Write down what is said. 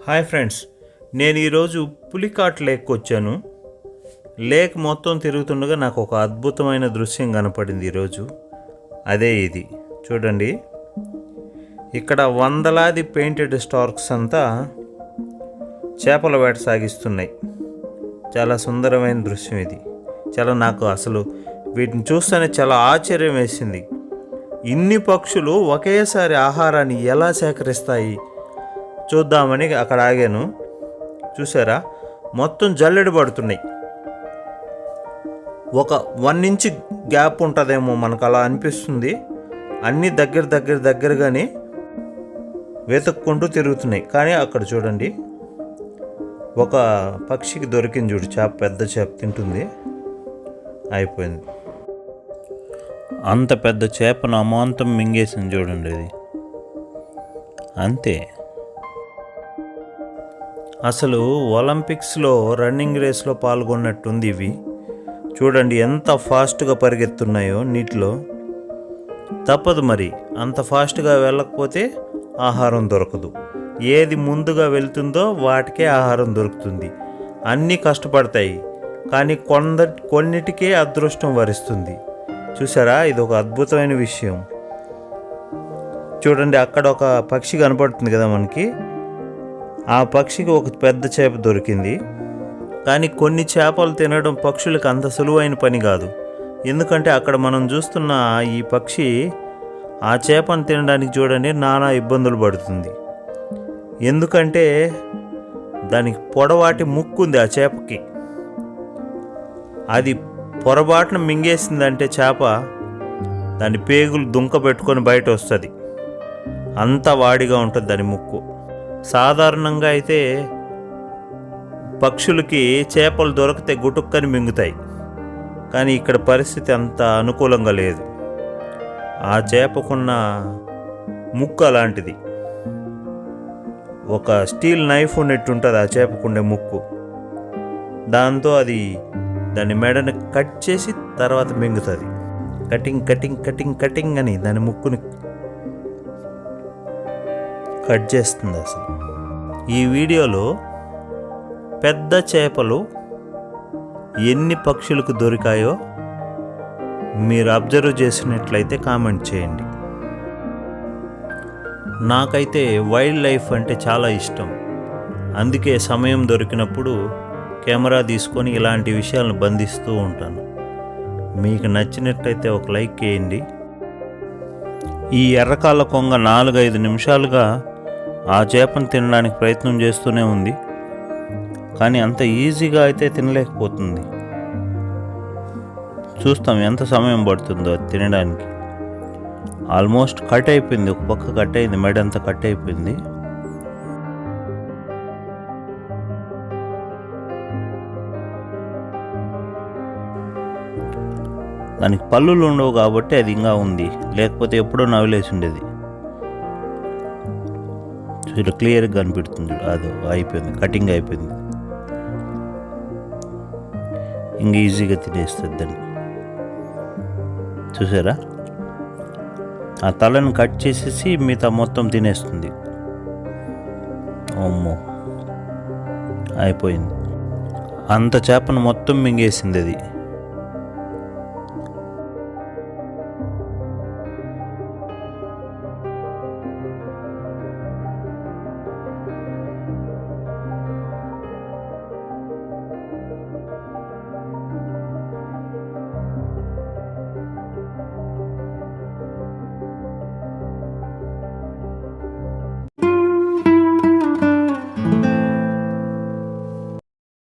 Hi friends, నేను ఈరోజు పులికాట్ లేక్కి వచ్చాను. లేక్ మొత్తం తిరుగుతుండగా నాకు ఒక అద్భుతమైన దృశ్యం కనపడింది ఈరోజు. అదే ఇది చూడండి. ఇక్కడ వందలాది పెయింటెడ్ స్టార్క్స్ అంతా చేపల వేట సాగిస్తున్నాయి. చాలా సుందరమైన దృశ్యం ఇది. నాకు అసలు వీటిని చూస్తేనే చాలా ఆశ్చర్యం వేసింది. ఇన్ని పక్షులు ఒకేసారి ఆహారాన్ని ఎలా సేకరిస్తాయి చూద్దామని అక్కడ ఆగాను. చూసారా, మొత్తం జల్లెడ పడుతున్నాయి. ఒక 1 ఇంచ్ గ్యాప్ ఉంటుందేమో, మనకు అలా అనిపిస్తుంది. అన్నీ దగ్గరగానే వెతుక్కుంటూ తిరుగుతున్నాయి. కానీ అక్కడ చూడండి, ఒక పక్షికి దొరికింది చూడు, చేప, పెద్ద చేప తింటుంది. అయిపోయింది. అంత పెద్ద చేపను అమాంతం మింగేసింది చూడండి. అది అంతే. అసలు ఒలింపిక్స్లో రన్నింగ్ రేస్లో పాల్గొన్నట్టుంది ఇవి. చూడండి ఎంత ఫాస్ట్గా పరిగెత్తున్నాయో నీటిలో. తప్పదు మరి, అంత ఫాస్ట్గా వెళ్ళకపోతే ఆహారం దొరకదు. ఏది ముందుగా వెళ్తుందో వాటికే ఆహారం దొరుకుతుంది. అన్నీ కష్టపడతాయి, కానీ కొన్నిటికే అదృష్టం వరిస్తుంది. చూసారా, ఇది ఒక అద్భుతమైన విషయం. చూడండి, అక్కడ ఒక పక్షి కనపడుతుంది కదా మనకి. ఆ పక్షికి ఒక పెద్ద చేప దొరికింది. కానీ కొన్ని చేపలు తినడం పక్షులకు అంత సులువైన పని కాదు. ఎందుకంటే అక్కడ మనం చూస్తున్న ఈ పక్షి ఆ చేపను తినడానికి చూడండి నానా ఇబ్బందులు పడుతుంది. ఎందుకంటే దానికి పొడవాటి ముక్కు ఉంది ఆ చేపకి. అది పొరపాటున మింగేసిందంటే చేప, దాని పేగులు దుంక పెట్టుకొని బయట వస్తుంది. అంత వాడిగా ఉంటుంది దాని ముక్కు. సాధారణంగా అయితే పక్షులకి చేపలు దొరికితే గుటుక్కని మింగుతాయి. కానీ ఇక్కడ పరిస్థితి అంత అనుకూలంగా లేదు. ఆ చేపకున్న ముక్కు అలాంటిది. ఒక స్టీల్ నైఫ్ ఉన్నట్టు ఉంటుంది ఆ చేపకుండే ముక్కు. దాంతో అది దాని మెడని కట్ చేసి తర్వాత మింగుతుంది. కటింగ్ అని దాని ముక్కుని కట్ చేస్తుంది. అసలు ఈ వీడియోలో పెద్ద చేపలు ఎన్ని పక్షులకు దొరికాయో మీరు అబ్జర్వ్ చేసినట్లయితే కామెంట్ చేయండి. నాకైతే వైల్డ్ లైఫ్ అంటే చాలా ఇష్టం. అందుకే సమయం దొరికినప్పుడు కెమెరా తీసుకొని ఇలాంటి విషయాలను బంధిస్తూ ఉంటాను. మీకు నచ్చినట్లయితే ఒక లైక్ చేయండి. ఈ ఎర్రకాళ్ళ కొంగ 4-5 నిమిషాలుగా ఆ చేపను తినడానికి ప్రయత్నం చేస్తూనే ఉంది. కానీ అంత ఈజీగా అయితే తినలేకపోతుంది. చూస్తాం ఎంత సమయం పడుతుందో అది తినడానికి. ఆల్మోస్ట్ కట్ అయిపోయింది, ఒక పక్క కట్ అయింది, మెడంతా కట్ అయిపోయింది. దానికి పళ్ళులు ఉండవు కాబట్టి అది ఇంకా ఉంది, లేకపోతే ఎప్పుడో నవ్వులేసి ఉండేది. చూడ క్లియర్గా కనిపెడుతుంది. అది అయిపోయింది, కటింగ్ అయిపోయింది. ఇంక ఈజీగా తినేస్తుంది దాన్ని. చూసారా, ఆ తలను కట్ చేసేసి మిగతా మొత్తం తినేస్తుంది. అమ్మో, అయిపోయింది. అంత చేపను మొత్తం మింగేసింది అది.